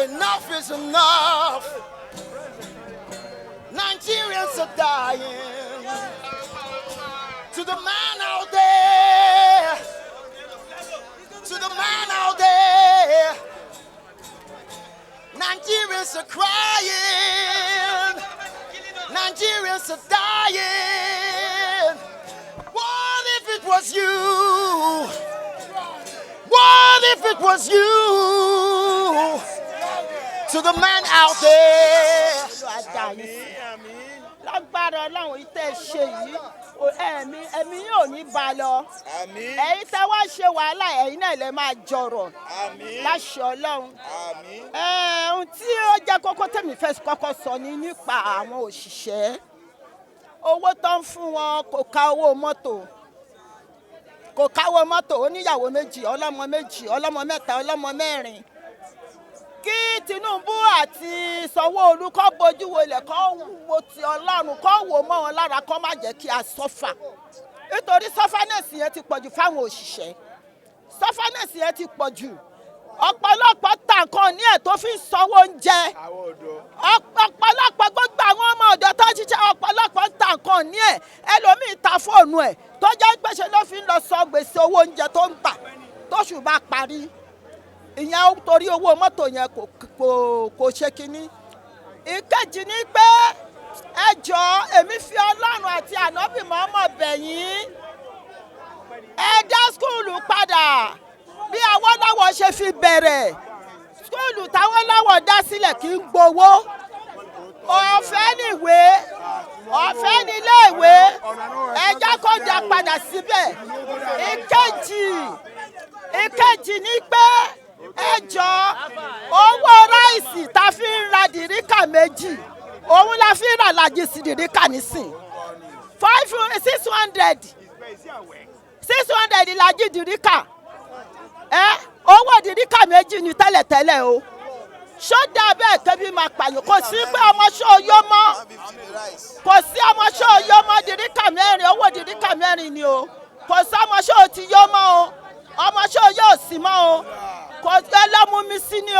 Enough is enough. Nigerians are dying. To the man out there, to the man out there, Nigerians are crying. Nigerians are dying. What if it was you? What if it was you? To the man out there. Lágbára Ọlọ́run ìtẹ́ ṣe yìí ẹ̀mí yóò ní bá lọ. Ẹ̀yin tẹ́ wá ṣe wàhálà ẹ̀yin náà lè máa jọrọ̀ láṣẹ Ọlọ́run. Ohun tí ó jẹ́ kókó tèmi fẹ́ kọ́kọ́ sọ ni nípa àwọn òṣìṣẹ́. Owó tó ń fún wọn kò ká owó mọ́tò. Kò káwọ́ mọ́tò oníyàwó méjì, ọlọ́mọ méjì, ọlọ́mọ mẹ́ta, ọlọ́mọ mẹ́rin. Kí Tinubu àti Sanwó-Olú kó bójú wọlé kó wo ti Ọlọ́run kó wò mọ́ wọn lára kó má jẹ́ kí a sọ́fà. Nítorí sọ́fánẹ́sì yẹn ti pọ̀jù fáwọn òṣìṣẹ́. Sọ́fánẹ́sì yẹn ti pọ̀jù. Ọ̀pọ̀lọpọ̀ ta nǹkan ní ẹ̀ tó fi ń sanwó oúnjẹ. Ọ̀pọ̀lọpọ̀ gbogbo àwọn ọmọ ọ̀dọ́ tó ṣiṣẹ́ ọ̀pọ̀lọpọ̀ ta nǹkan ní ẹ̀. Ẹlòmíì ta fóònù ẹ̀ tó jẹ́ pé ṣe ló fi ń lọ sọ gbèsè owó oúnjẹ tó ń gbà tóṣù bá parí. Ìyẹn torí owó mọ́tò yẹn kò ṣe kínní. Ìkejì ni pé ẹ jọ̀ọ́ èmi fi Ọlọ́run àti ànábì Mọ́mọ́ bẹ̀ yín. Ẹ dá skúùlù padà bí Awólọ́wọ̀ ṣe fi bẹ̀rẹ̀. Skúùlù t'Awólọ́wọ̀ dá sílẹ̀ kì í gbowó. Ọ̀fẹ́ níwé, ọ̀fẹ́ nílé ìwé. Ẹ jẹ́ kó dá padà síbẹ̀. Ìkejì ni pé ẹ jọ̀ọ́ owó ráìsì tá fi ń ra dìríkà méjì òun la fi ń rà lájì sí dìríkà nísìn 600 lájì dìríkà owó dìríkà méjì ní tẹ́lẹ̀tẹ́lẹ̀ o ṣó dá bẹ́ẹ̀ kébí máa pààyàn kò sí pé ọmọ ṣó yó mọ́ kò sí ọmọ ṣó yó mọ́ dìríkà mẹ́rin owó dìríkà mẹ́rin ni o kò sí ọmọ ṣó ti yó mọ́ o ọmọ ṣó yóò sí mọ́ o kò gbé lọ́mú mi sí ni o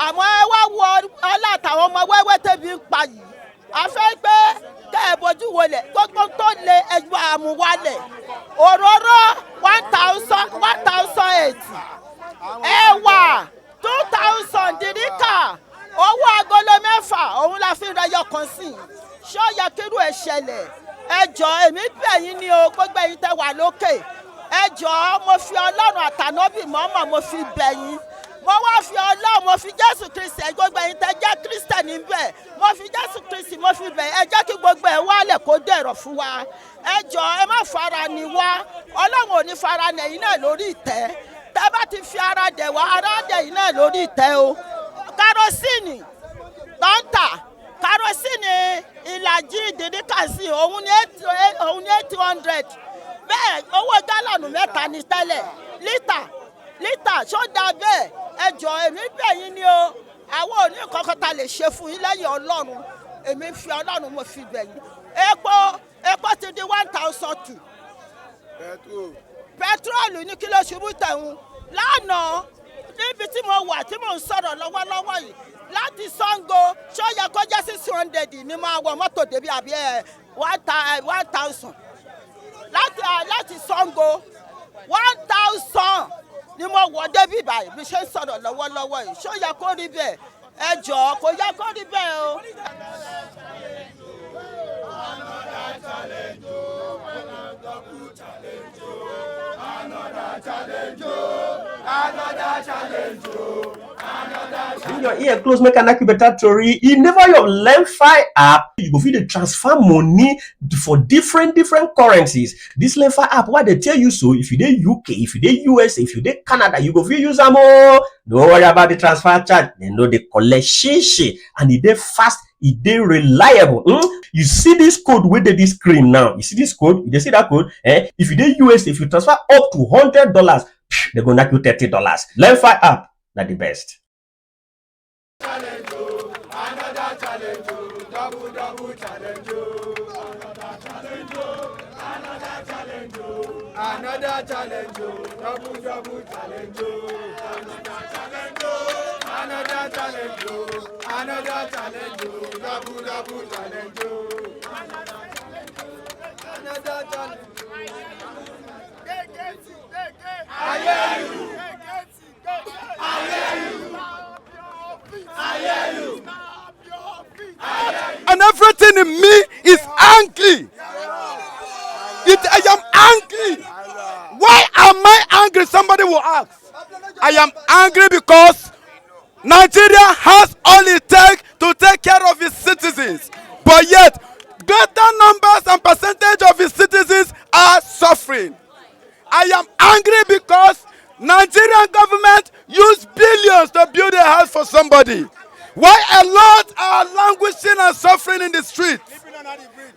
àmọ́ ẹ wá wo ọlá àtàwọn ọmọ wẹ́wẹ́ tẹ̀bí ń pa yìí a fẹ́ gbé kẹ́ ẹ bójú wọlé gbogbo tó lé ẹjọ́ àmúwálẹ̀ òróró 1,008 ẹ̀wà 2,000 dìríkà owó agolo mẹ́fà òun la fi rẹyọ kan sí ṣé ó yẹ kírú ẹ̀ ṣẹlẹ̀ ẹ jọ̀ọ́ èmi bẹ̀ yín ni o gbogbo ẹ̀yin tẹ́ wà lókè ẹ jọ̀ọ́ mo fi Ọlọ́run àtànábì Mọ́mọ́ mo fi bẹ̀ yín mo wá fi Ọlọ́run mo fi Jésù Kristi gbogbo ẹ̀yin tẹ́ jẹ́ Kristẹni bẹ̀ mo fi Jésù Kristi mo fi bẹ̀ ẹ jẹ́ kí gbogbo ẹ̀ wálẹ̀ kó dẹ̀rọ̀ fún wa ẹ jọ̀ọ́ ẹ má fara ni wá Ọlọ́run ò ní fara nẹ̀yìn náà lórí ìtẹ́ tẹ́ bá ti fi ara dẹ̀ wá ara dẹ̀ yín náà lórí ìtẹ́ o kárọ́sìnì tọ́ńtà kárọ́sìnì ìlàjì dìríkàsì òun ní 800 bẹ́ẹ̀ owó gálọ̀nù mẹ́ta ní tẹ́lẹ̀ lítà ṣó dáa bẹ́ẹ̀ ẹ jọ̀ọ́ èmi bẹ̀ yín ni o àwọn òní kankan ta lè ṣe fún yín lẹ́yìn Ọlọ́run èmi fi Ọlọ́run mo fi bẹ̀ yín epo ti di 1,002 pẹtrólù ní kí ló ṣubú tẹ̀hún lánàá níbi tí mo wà tí mo ń sọ̀rọ̀ lọ́wọ́lọ́wọ́ yìí láti Ṣàngó ṣó yẹ kó jẹ́ 600 ní máa wọ mọ́tò débi àbí 1,000 láti Ṣàngó 1,000 ni mo wọ débi báyìí bí ṣe ń sọ̀rọ̀ lọ́wọ́lọ́wọ́ yìí ṣó yẹ kó rí bẹ́ẹ̀ ẹ jọ̀ọ́ kò yẹ kó rí bẹ́ẹ̀ o. Bring your ear close, make an better story. You never your LearnFi app, you go fit dey transfer money for different currencies. This LearnFi app, why they tell you so? If you dey UK, if you dey US, if you dey Canada, you go fit use am o. Don't worry about the transfer charge. They know they collect shishi and e dey fast. E dey reliable. You see this code wey dey this screen now. You see this code? You dey see that code? If you dey US, if you transfer up to $100, they go knock you $30. LearnFi app, na the best. Challenge, another challenge, double challenge, another challenge, another challenge, double challenge, another challenge, another challenge, another challenge, double challenge, another challenge. I hear you. I hear you. I hear you. And everything in me is angry. I am angry. Why am I angry? Somebody will ask. I am angry because Nigeria has all it takes to take care of its citizens, but yet greater numbers and percentage of its citizens are suffering. I am angry because Nigerian government used billions to build a house for somebody, while a lot are languishing and suffering in the streets.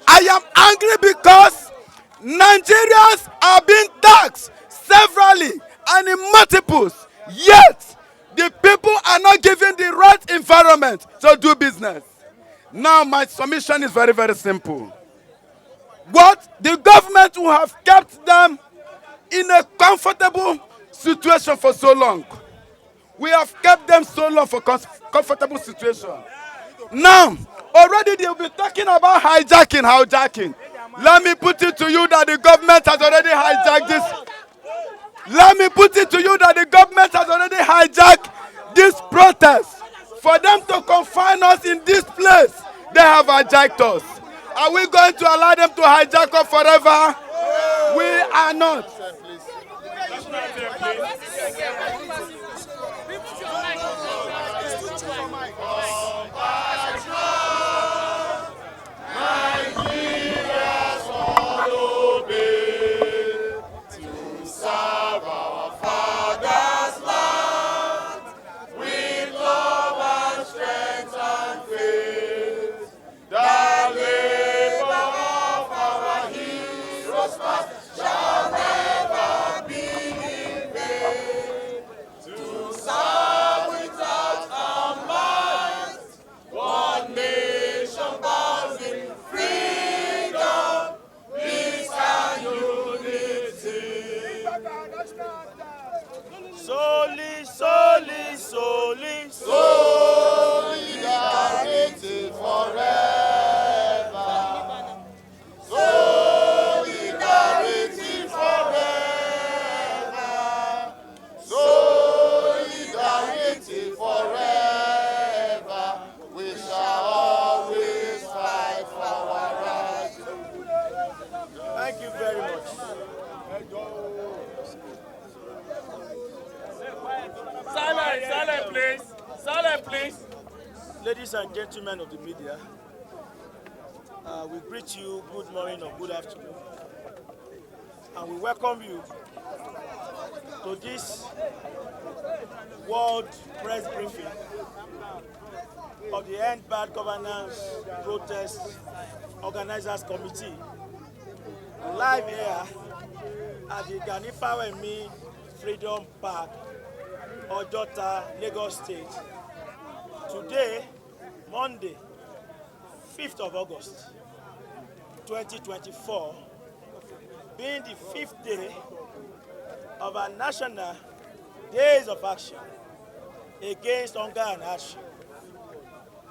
I am angry because Nigerians are being taxed severally and in multiples, yet the people are not given the right environment to do business. Now my submission is very, very simple. What the government will have kept them in a comfortable situation for so long. We have kept them so long for comfortable situation. Now, already they'll be talking about hijacking. Let me put it to you that the government has already hijacked this. Let me put it to you that the government has already hijacked this protest. For them to confine us in this place, they have hijacked us. Are we going to allow them to hijack us forever? We are not. Solidarity forever. Solidarity forever. Solidarity forever. We shall always fight for our rights. Thank you very much. Silent, please. Silent, please. Ladies and gentlemen of the media, we greet you good morning or good afternoon. And we welcome you to this World Press Briefing of the End Bad Governance Protest Organizers Committee, live here at the Gani Fawemi Freedom Park, Ojota, Lagos State. Today, Monday, 5th of August, 2024, being the 5th day of our national Days of Action against hunger and hardship,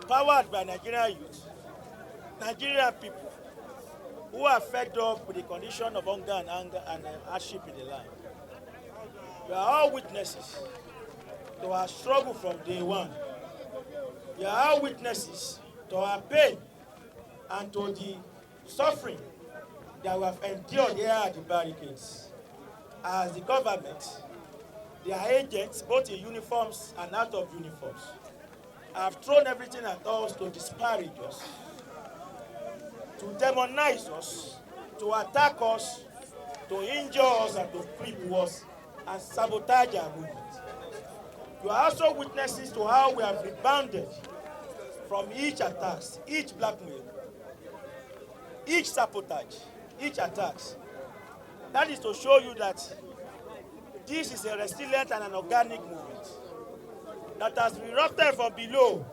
powered by Nigerian youth, Nigerian people who are fed up with the condition of hunger and hardship in the land. We are all witnesses to our struggle from day one. We are all witnesses to our pain and to the suffering that we have endured here at the barricades. As the government, their agents, both in uniforms and out of uniforms, have thrown everything at us to disparage us, to demonize us, to attack us, to injure us and to cripple us and sabotage our movement. You are also witnesses to how we have rebounded from each attack, each blackmail, each sabotage, each attack. That is to show you that this is a resilient and an organic movement that has erupted from below,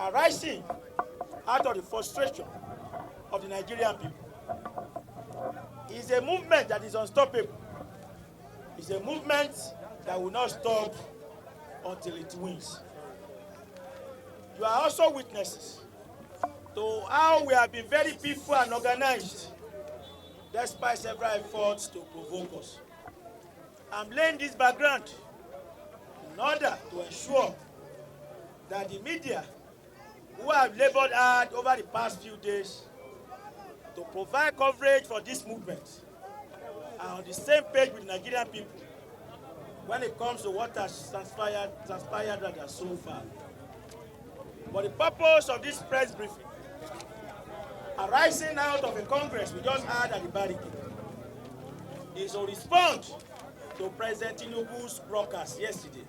arising out of the frustration of the Nigerian people. It's a movement that is unstoppable. It's a movement that will not stop until it wins. You are also witnesses to how we have been very peaceful and organized despite several efforts to provoke us. I'm laying this background in order to ensure that the media, who have labored hard over the past few days to provide coverage for this movement, are on the same page with Nigerian people when it comes to what has transpired rather so far. But the purpose of this press briefing, arising out of a Congress we just had at the barricade, is to respond to President Tinubu's broadcast yesterday.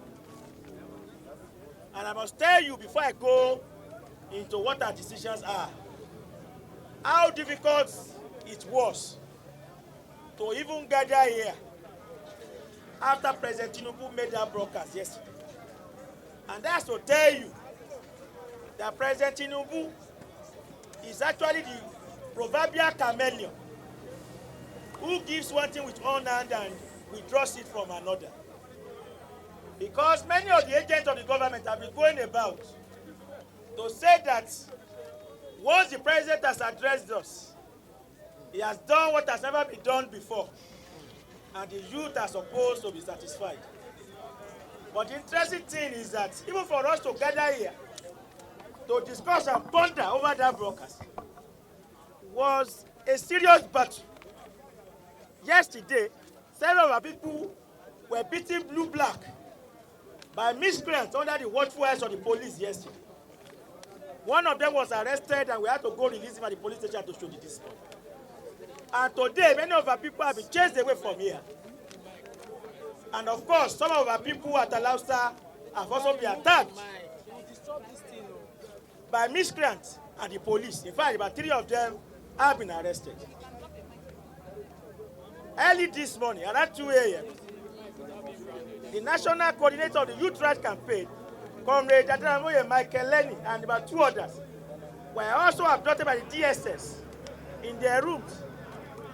And I must tell you before I go into what our decisions are, how difficult it was to even gather here after President Tinubu made that broadcast yesterday. And that's to tell you that President Tinubu is actually the proverbial chameleon who gives one thing with one hand and withdraws it from another. Because many of the agents of the government have been going about to say that once the president has addressed us, he has done what has never been done before, and the youth are supposed to be satisfied. But the interesting thing is that even for us to gather here to discuss and ponder over that broadcast was a serious battle. Yesterday, several of our people were beaten blue-black by miscreants under the watchful eyes of the police yesterday. One of them was arrested and we had to go release him at the police station to show the display. And today, many of our people have been chased away from here. And of course, some of our people at Alausa have also been attacked by miscreants and the police. In fact, about 3 of them have been arrested. Early this morning, around 2 a.m., the national coordinator of the Youth Rights Campaign, Comrade Adaramoye Michael Lenny, and about 2 others, were also abducted by the DSS in their rooms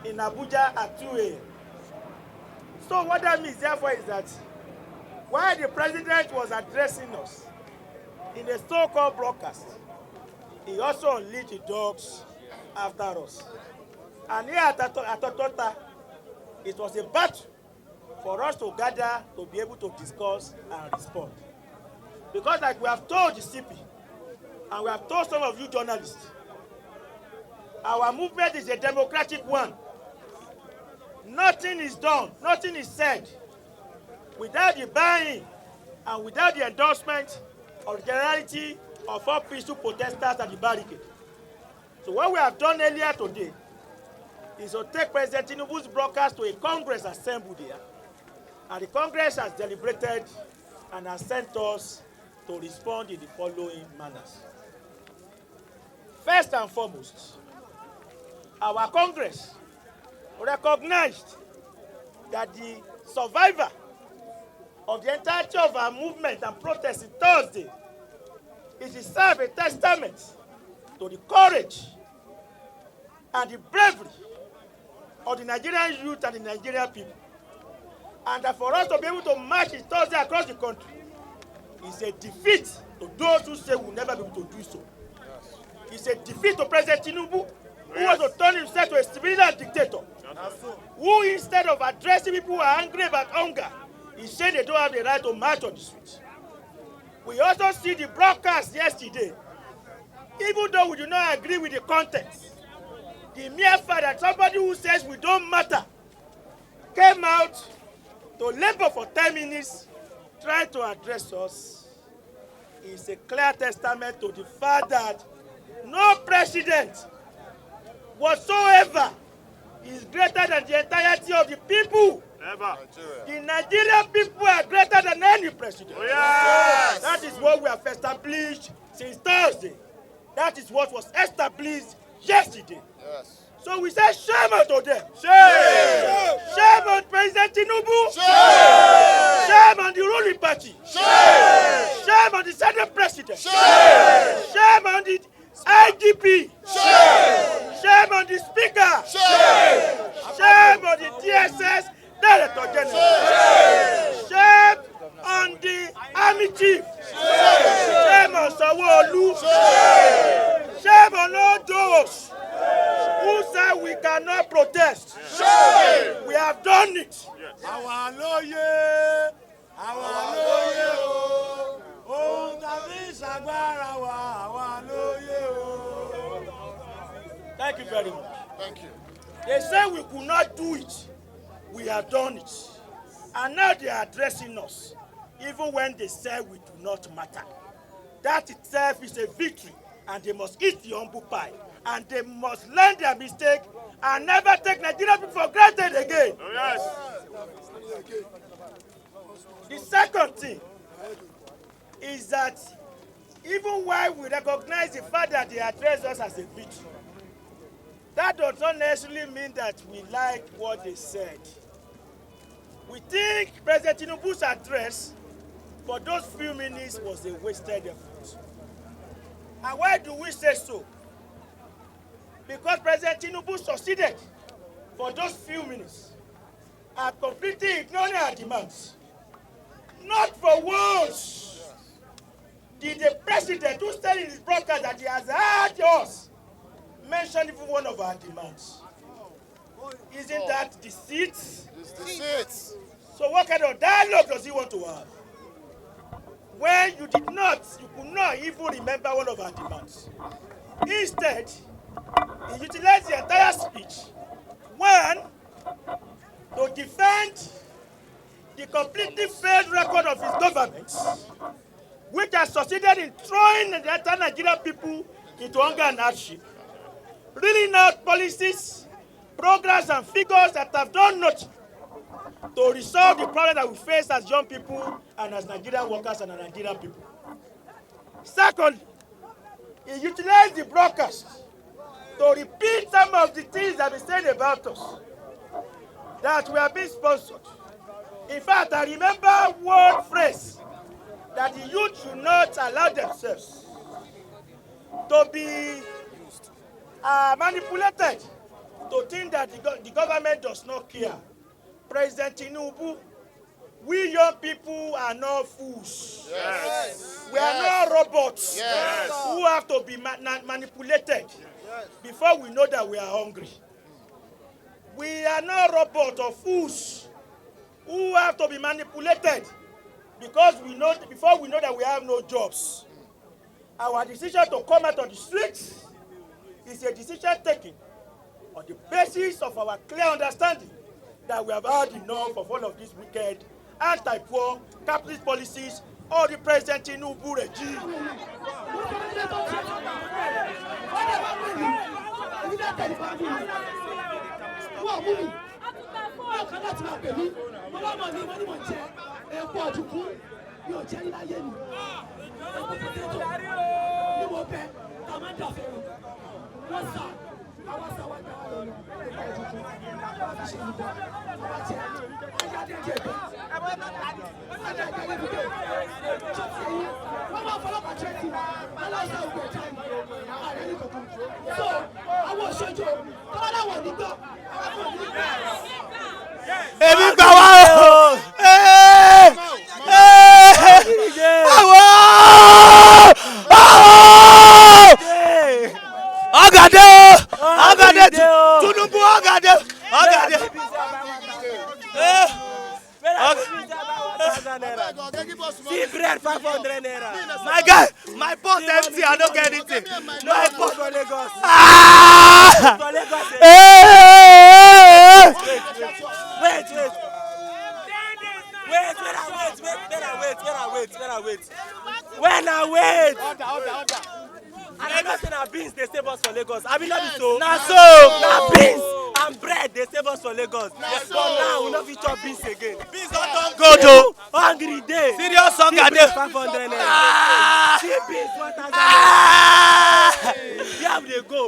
in Abuja at 2 a.m. So what that means, therefore, is that while the president was addressing us in a so-called broadcast, he also unleashed the dogs after us. And here at Atotota, it was a battle for us to gather to be able to discuss and respond. Because like we have told the CP, and we have told some of you journalists, our movement is a democratic one. Nothing is done, nothing is said without the buy-in and without the endorsement of the generality of all peaceful protesters at the barricade. So what we have done earlier today is to take President Tinubu's broadcast to a Congress assembled here. And the Congress has deliberated and has sent us to respond in the following manners. First and foremost, our Congress recognized that the survivor of the entirety of our movement and protest in Thursday is itself a testament to the courage and the bravery of the Nigerian youth and the Nigerian people. And that for us to be able to march in Thursday across the country is a defeat to those who say we'll never be able to do so. It's a defeat to President Tinubu, who was to turn himself to a civilian dictator, who instead of addressing people who are angry about hunger, he said they don't have the right to march on the streets. We also see the broadcast yesterday. Even though we do not agree with the content, the mere fact that somebody who says we don't matter came out to labor for 10 minutes trying to address us is a clear testament to the fact that no president whatsoever is greater than the entirety of the people. Never. The Nigerian people are greater than any president. Oh, yes. That is what we have established since Thursday. That is what was established yesterday. Yes. So we say shame unto them. Shame. Shame on President Tinubu. Shame. Shame on the ruling party. Shame. Shame on the Senate President. Shame. Shame on the IGP. Shame. Shame on the Speaker. Shame. Shame on the DSS Director General. Shame. Shame on the Army Chief. Shame. Shame on Sanwo-Olu. Shame on all those who say we cannot protest. We have done it. Àwa lóye, àwa lóye o. Ohun tàbí ìṣàgbára wa, àwa lóye o. Thank you very much. Thank you. They say we could not do it. We have done it. And now they are addressing us, even when they say we do not matter. That itself is a victory, and they must eat the humble pie. And they must learn their mistake and never take Nigerian people for granted again. Oh, yes. The second thing is that even while we recognize the fact that they address us as a victory, that does not necessarily mean that we like what they said. We think President Tinubu's address for those few minutes was a wasted effort. And why do we say so? Because President Tinubu succeeded for those few minutes at completely ignoring our demands. Not for once did the president who said in his broadcast that he has heard us mention even one of our demands. Isn't that deceit? It's deceit. So what kind of dialogue does he want to have? When you could not even remember one of our demands. Instead, he utilized the entire speech, one, to defend the completely failed record of his government, which has succeeded in throwing the entire Nigerian people into hunger and hardship, reeling out policies, programs, and figures that have done nothing to resolve the problem that we face as young people and as Nigerian workers and as Nigerian people. Second, he utilized the broadcast to repeat some of the things that we said about us, that we are being sponsored. In fact, I remember one phrase that the youth should not allow themselves to be manipulated to think that the government does not care. President Tinubu, we young people are not fools. Yes. We are not robots who have to be manipulated before we know that we are hungry. We are not robots or fools who have to be manipulated because before we know that we have no jobs. Our decision to come out of the streets is a decision taken on the basis of our clear understanding that we have had enough of all of these wicked, anti-poor, capitalist policies of the President Tinubu regime. Èmi gbà wá o. Ọ̀gàdé Tinubu ọ̀gàdé. See bread 500 naira. My guy, my pot empty. I don't get anything. My pot for Lagos. Wait. Order. And I know say na beans they save us for Lagos. I mean, not be so. Na so. Na beans and bread they save us for Lagos. Yes, but now we no fit chop beans again. Beans don't turn gold o. Hungry day. Serious hunger dey. 500 naira. See beans 1000 naira. Where we dey go?